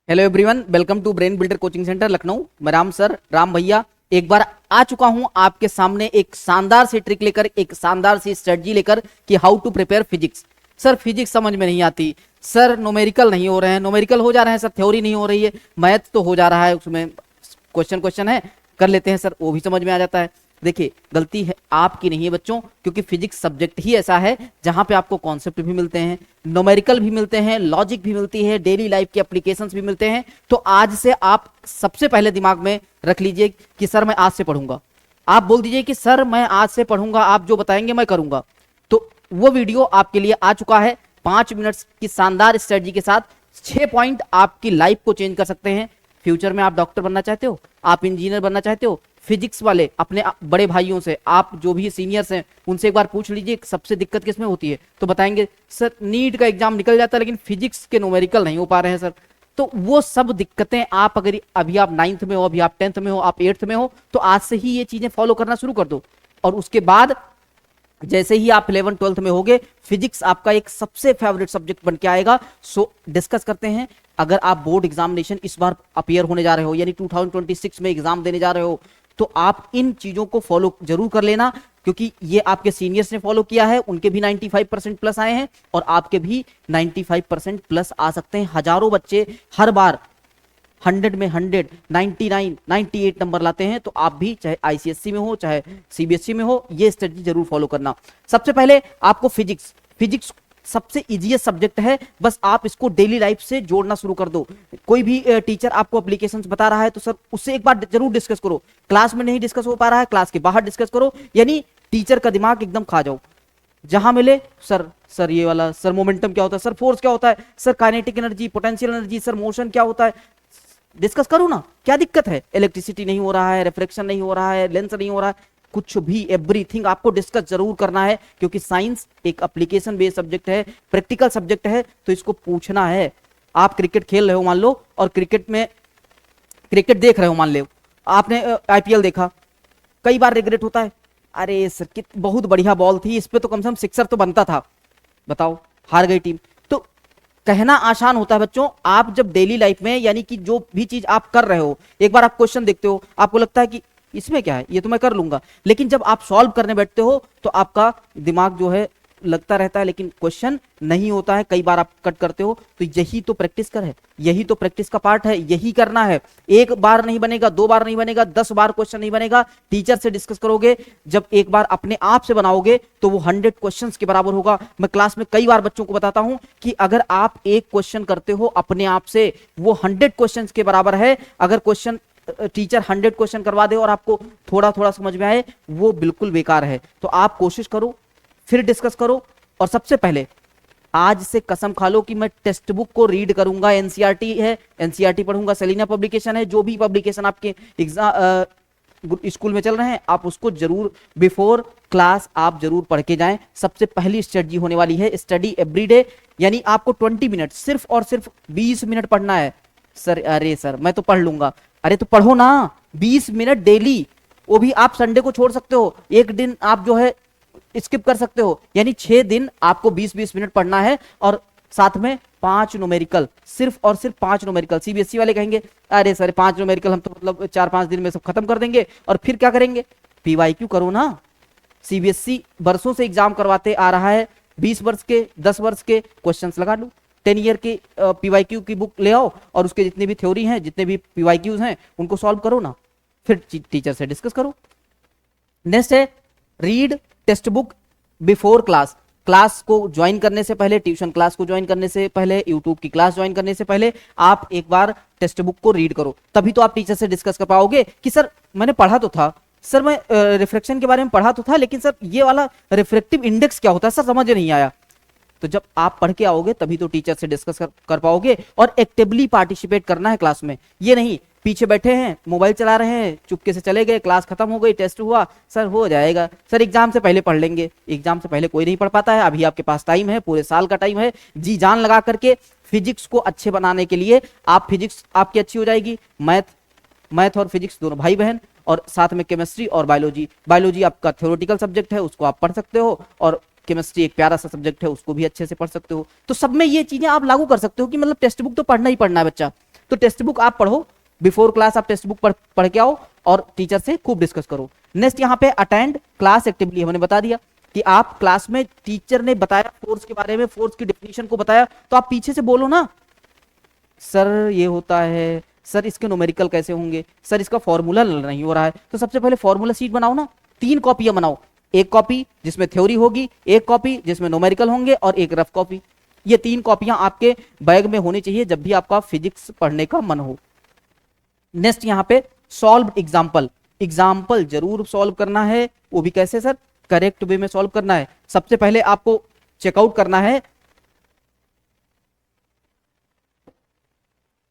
Hello everyone, welcome to brain builder coaching centre Lucknow. मैं Ram sir, Ram भैया एक बार आ चुका हूं आपके सामने एक शानदार सी ट्रिक लेकर, एक शानदार सी स्ट्रेटजी लेकर कि how to prepare physics. Sir physics समझ में नहीं आती, सर न्यूमेरिकल नहीं हो रहे हैं, न्यूमेरिकल हो जा रहे हैं सर, थ्योरी नहीं हो रही है, मैथ तो हो जा रहा है, उसमें क्वेश्चन क्वेश्चन है कर लेते हैं सर, वो भी समझ में आ जाता है। देखिए गलती है आपकी नहीं है बच्चों, क्योंकि फिजिक्स सब्जेक्ट ही ऐसा है जहां पे आपको कॉन्सेप्ट भी मिलते हैं, न्यूमेरिकल भी मिलते हैं, लॉजिक भी मिलती है, डेली लाइफ के एप्लीकेशंस भी मिलते हैं। तो आज से आप सबसे पहले दिमाग में रख लीजिए कि सर मैं आज से पढ़ूंगा। आप बोल दीजिए कि सर मैं आज से पढ़ूंगा, आप जो बताएंगे मैं करूंगा। तो वो वीडियो आपके लिए आ चुका है 5 मिनट की शानदार स्ट्रेटजी के साथ। 6 पॉइंट आपकी लाइफ को चेंज कर सकते हैं। फ्यूचर में आप डॉक्टर बनना चाहते हो, आप इंजीनियर बनना चाहते हो, फिजिक्स वाले अपने बड़े भाइयों से, आप जो भी सीनियर्स हैं उनसे एक बार पूछ लीजिए सबसे दिक्कत किसमें होती है, तो बताएंगे सर नीट का एग्जाम निकल जाता है लेकिन फिजिक्स के न्यूमेरिकल नहीं हो पा रहे हैं सर। तो वो सब दिक्कतें आप अगर अभी आप 9th में हो, अभी आप 10th में हो, आप 8th में हो, तो आज से ही ये चीजें फॉलो करना शुरू कर दो। और उसके बाद जैसे ही आप 11th 12th में होगे, फिजिक्स आपका एक सबसे फेवरेट सब्जेक्ट बन के आएगा। सो डिस्कस करते हैं। अगर आप बोर्ड एग्जामिनेशन इस बार अपियर होने जा रहे हो, यानी 2026 में एग्जाम देने जा रहे हो, तो आप इन चीजों को फॉलो जरूर कर लेना, क्योंकि ये आपके सीनियर्स ने फॉलो किया है, उनके भी 95% प्लस आए हैं और आपके भी 95% प्लस आ सकते हैं। हजारों बच्चे हर बार 100 में 100, 99, 98 नंबर लाते हैं। तो आप भी चाहे आईसीएससी में हो चाहे सीबीएसई में हो, ये स्ट्रेटजी जरूर फॉलो करना। सबसे पहले आपको फिजिक्स सबसे इजीएस्ट सब्जेक्ट है, बस आप इसको डेली लाइफ से जोड़ना शुरू कर दो। कोई भी टीचर आपको एप्लीकेशंस बता रहा है तो सर उससे एक बार जरूर डिस्कस करो। क्लास में नहीं डिस्कस हो पा रहा है, क्लास के बाहर डिस्कस करो, यानी टीचर का दिमाग एकदम खा जाओ। जहां मिले सर ये वाला, सर मोमेंटम क्या होता है, सर फोर्स क्या होता है, sir kinetic energy, potential energy, sir motion क्या होता है, डिस्कस करो ना, क्या दिक्कत है। इलेक्ट्रिसिटी नहीं हो रहा है, रिफ्लेक्शन नहीं हो रहा है, लेंस नहीं हो रहा है, कुछ भी एवरीथिंग आपको डिस्कस जरूर करना है, क्योंकि साइंस एक एप्लीकेशन बेस्ड सब्जेक्ट है, प्रैक्टिकल सब्जेक्ट है, तो इसको पूछना है। आप क्रिकेट खेल रहे हो मान लो, और क्रिकेट देख रहे हो मान लो, आपने आईपीएल देखा, कई बार रिग्रेट होता है, अरे सर बहुत बढ़िया बॉल थी, इस पे तो कम से कम सिक्सर तो बनता था, बताओ हार गई टीम। तो कहना आसान होता है बच्चों, आप जब डेली लाइफ में, यानी कि जो भी चीज आप कर रहे हो, एक बार आप क्वेश्चन देखते हो, आपको लगता है कि इसमें क्या है, ये तो मैं कर लूंगा, लेकिन जब आप सॉल्व करने बैठते हो तो आपका दिमाग जो है लगता रहता है, लेकिन क्वेश्चन नहीं होता है, कई बार आप कट करते हो। तो यही तो प्रैक्टिस कर है, यही तो प्रैक्टिस का पार्ट है, यही करना है। एक बार नहीं बनेगा, 2 बार नहीं बनेगा, 10 बार क्वेश्चन नहीं बनेगा। टीचर से डिस्कस करोगे, जब एक बार अपने आप से बनाओगे तो वो 100 क्वेश्चंस के बराबर होगा। मैं क्लास में कई बार बच्चों को बताता हूं कि अगर आप एक क्वेश्चन करते हो अपने आप से, वो 100 क्वेश्चन के बराबर है। अगर क्वेश्चन टीचर 100 क्वेश्चन करवा दे और आपको थोड़ा थोड़ा समझ में आए, वो बिल्कुल बेकार है। तो आप कोशिश करो, फिर डिस्कस करो, और सबसे पहले आज से कसम खा लो कि मैं टेक्स्ट बुक को रीड करूंगा। एनसीईआरटी है, एनसीईआरटी पढ़ूंगा, सेलिना पब्लिकेशन है, जो भी पब्लिकेशन आपके एग्जाम स्कूल में चल रहे हैं, आप उसको जरूर बिफोर क्लास आप जरूर पढ़ के जाएं। सबसे पहली स्ट्रेटजी होने वाली है स्टडी एवरीडे, यानी आपको 20 मिनट, सिर्फ और सिर्फ 20 मिनट पढ़ना है। सर अरे सर मैं तो पढ़ लूंगा, अरे तो पढ़ो ना, 20 मिनट डेली, वो भी आप संडे को छोड़ सकते हो, एक दिन आप जो है स्किप कर सकते हो, यानी 6 दिन आपको 20-20 मिनट पढ़ना है। और साथ में 5 न्यूमेरिकल, सिर्फ और सिर्फ 5 न्यूमेरिकल। सीबीएसई वाले कहेंगे अरे सर 5 न्यूमेरिकल हम तो मतलब 4-5 दिन में सब खत्म कर देंगे, और फिर क्या करेंगे, पीवाईक्यू करो ना। सीबीएसई बरसों से एग्जाम करवाते आ रहा है, 20 वर्ष के 10 वर्ष के क्वेश्चंस लगा लो, 10 ईयर की पीवाईक्यू की बुक ले आओ, और उसके जितने भी थ्योरी हैं, जितने भी पीवाईक्यूज हैं, उनको सॉल्व करो ना, फिर टीचर से डिस्कस करो। नेक्स्ट है read text book before class. Class को ज्वाइन करने से पहले, ट्यूशन क्लास को ज्वाइन करने से पहले, यूट्यूब की क्लास ज्वाइन करने से पहले आप एक बार टेक्स्ट बुक को रीड करो, तभी तो आप टीचर से डिस्कस कर पाओगे कि सर मैंने पढ़ा तो था, सर मैं रिफ्लेक्शन के बारे में पढ़ा तो था, लेकिन सर ये वाला रिफ्लेक्टिव इंडेक्स क्या होता है सर समझ नहीं आया। तो जब आप पढ़ के आओगे तभी तो टीचर से डिस्कस कर पाओगे। और एक्टिवली पार्टिसिपेट करना है क्लास में, ये नहीं पीछे बैठे हैं मोबाइल चला रहे हैं, चुपके से चले गए, क्लास खत्म हो गई, टेस्ट हुआ, सर हो जाएगा, सर एग्जाम से पहले पढ़ लेंगे। एग्जाम से पहले कोई नहीं पढ़ पाता है, अभी आपके पास टाइम है, पूरे साल का टाइम है, जी जान लगा करके फिजिक्स को अच्छे बनाने के लिए। आप फिजिक्स आपकी अच्छी हो जाएगी, मैथ और फिजिक्स दोनों भाई बहन, और साथ में केमिस्ट्री और बायोलॉजी आपका थ्योरेटिकल सब्जेक्ट है, उसको आप पढ़ सकते हो, और केमिस्ट्री एक प्यारा सा सब्जेक्ट है, उसको भी अच्छे से पढ़ सकते हो। तो सब में ये चीजें आप लागू कर सकते हो कि मतलब टेक्स्ट बुक तो पढ़ना ही पढ़ना है बच्चा। तो टेक्स्ट बुक आप पढ़ो, बिफोर क्लास आप टेक्स्ट बुक पढ़ के आओ और टीचर से खूब डिस्कस करो। नेक्स्ट यहाँ पे अटेंड क्लास एक्टिवली, हमने बता दिया कि आप क्लास में टीचर ने बताया फोर्स के बारे में, फोर्स की डेफिनेशन को बताया, तो आप पीछे से बोलो ना, सर ये होता है, सर इसके न्यूमेरिकल कैसे होंगे, सर इसका फॉर्मूला नहीं हो रहा है। तो सबसे पहले फॉर्मूला शीट बनाओ ना, 3 कॉपियां बनाओ, एक कॉपी जिसमें थ्योरी होगी, एक कॉपी जिसमें न्यूमेरिकल होंगे और एक रफ कॉपी। ये 3 कॉपियां आपके बैग में होनी चाहिए जब भी आपका फिजिक्स पढ़ने का मन हो। नेक्स्ट यहाँ पे सॉल्व एग्जाम्पल, एग्जाम्पल जरूर सॉल्व करना है, वो भी कैसे सर, करेक्ट वे में सॉल्व करना है। सबसे पहले आपको चेकआउट करना है,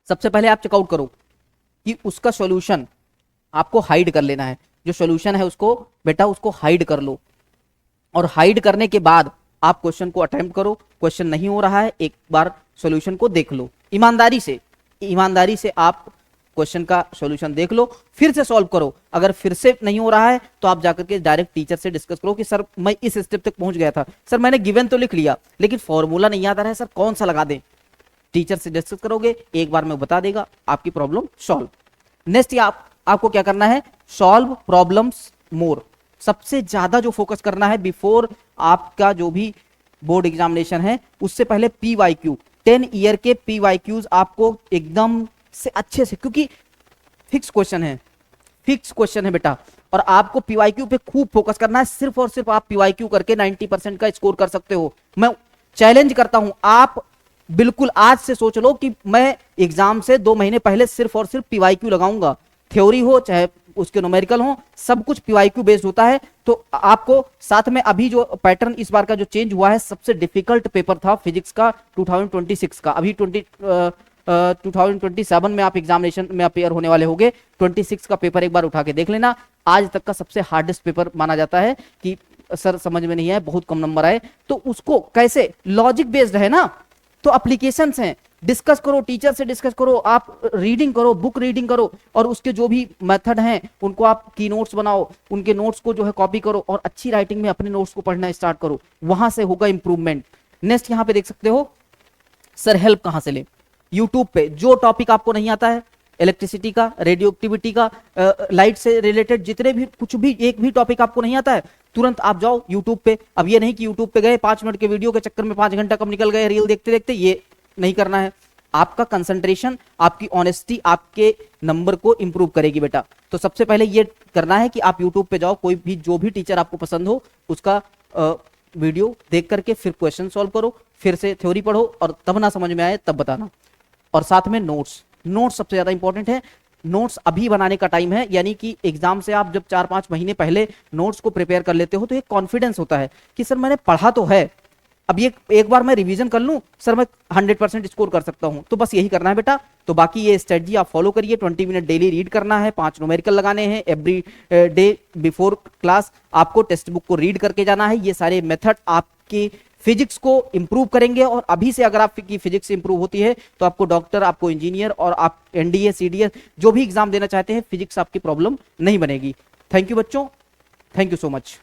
सबसे पहले आप चेकआउट करो कि उसका सॉल्यूशन आपको हाइड कर लेना है, जो सॉल्यूशन है उसको बेटा उसको हाइड कर लो, और हाइड करने के बाद आप क्वेश्चन को अटेम्प्ट करो। क्वेश्चन नहीं हो रहा है, एक बार सॉल्यूशन को देख लो, ईमानदारी से आप क्वेश्चन का सॉल्यूशन देख लो, फिर से सॉल्व करो। अगर फिर से नहीं हो रहा है तो आप जाकर के डायरेक्ट टीचर से डिस्कस करो कि सर मैं इस स्टेप तक पहुंच गया था, सर मैंने गिवन तो लिख लिया लेकिन फॉर्मूला नहीं याद आ रहा है, सर कौन सा लगा दें। टीचर से डिस्कस करोगे, एक बार में बता देगा, आपकी प्रॉब्लम सॉल्व। नेक्स्ट आपको क्या करना है, सॉल्व प्रॉब्लम्स मोर। सबसे ज्यादा जो फोकस करना है बिफोर आपका जो भी बोर्ड एग्जामिनेशन है, उससे पहले PYQ 10 ईयर के PYQs आपको एकदम से अच्छे से, क्योंकि फिक्स क्वेश्चन है बेटा, और आपको PYQ पे खूब फोकस करना है। सिर्फ और सिर्फ आप PYQ करके 90% का स्कोर कर सकते हो। मैं चैलेंज करता हूं, आप बिल्कुल आज से सोच लो कि मैं एग्जाम से 2 महीने पहले सिर्फ और सिर्फ PYQ लगाऊंगा, थ्योरी हो चाहे उसके न्यूमेरिकल हो, सब कुछ PYQ बेस्ड होता है। तो आपको साथ में अभी जो पैटर्न इस बार का जो चेंज हुआ है, सबसे डिफिकल्ट पेपर था फिजिक्स का 2026 का, अभी 2027 में आप एग्जामिनेशन में अपेयर होने वाले होंगे। 26 का पेपर एक बार उठा के देख लेना, आज तक का सबसे हार्डेस्ट पेपर माना जाता है कि सर समझ में नहीं आए, बहुत कम नंबर आए। तो उसको कैसे, लॉजिक बेस्ड है ना, तो एप्लीकेशंस हैं, डिस्कस करो, टीचर से डिस्कस करो, आप रीडिंग करो, बुक रीडिंग करो, और उसके जो भी मेथड हैं उनको आप की नोट्स बनाओ, उनके नोट्स को जो है कॉपी करो, और अच्छी राइटिंग में अपने नोट्स को पढ़ना स्टार्ट करो, वहां से होगा इंप्रूवमेंट। नेक्स्ट यहाँ पे देख सकते हो सर हेल्प कहां से ले, यूट्यूब पे जो टॉपिक आपको नहीं आता है, इलेक्ट्रिसिटी का, रेडियो एक्टिविटी का, लाइट से रिलेटेड जितने भी कुछ भी एक भी टॉपिक आपको नहीं आता है, तुरंत आप जाओ यूट्यूब पे। अब ये नहीं कि यूट्यूब पे गए 5 मिनट के वीडियो के चक्कर में 5 घंटा कब निकल गए रील देखते देखते, ये नहीं करना है। आपका कंसंट्रेशन, आपकी ऑनेस्टी आपके नंबर को इंप्रूव करेगी बेटा। तो सबसे पहले ये करना है कि आप यूट्यूब पे जाओ, कोई भी जो भी टीचर आपको पसंद हो उसका वीडियो देख करके फिर क्वेश्चन सॉल्व करो, फिर से थ्योरी पढ़ो, और तब ना समझ में आए तब बताना। और साथ में नोट्स सबसे ज्यादा इंपॉर्टेंट है। नोट्स अभी बनाने का टाइम है, यानी कि एग्जाम से आप जब 4-5 महीने पहले नोट्स को प्रिपेयर कर लेते हो तो एक कॉन्फिडेंस होता है कि सर मैंने पढ़ा तो है, अब ये एक बार मैं रिवीजन कर लूं, सर मैं 100% स्कोर कर सकता हूं। तो बस यही करना है बेटा। तो बाकी ये स्ट्रेटजी आप फॉलो करिए। 20 मिनट डेली रीड करना है, 5 न्यूमेरिकल लगाने हैं, एवरी डे बिफोर क्लास आपको टेक्स्ट बुक को रीड करके जाना है। ये सारे मेथड आपकी फिजिक्स को इंप्रूव करेंगे, और अभी से अगर आपकी फिजिक्स इंप्रूव होती है तो आपको डॉक्टर, आपको इंजीनियर, और आप NDA CDS जो भी एग्जाम देना चाहते हैं, फिजिक्स आपकी प्रॉब्लम नहीं बनेगी। थैंक यू बच्चों, थैंक यू सो मच।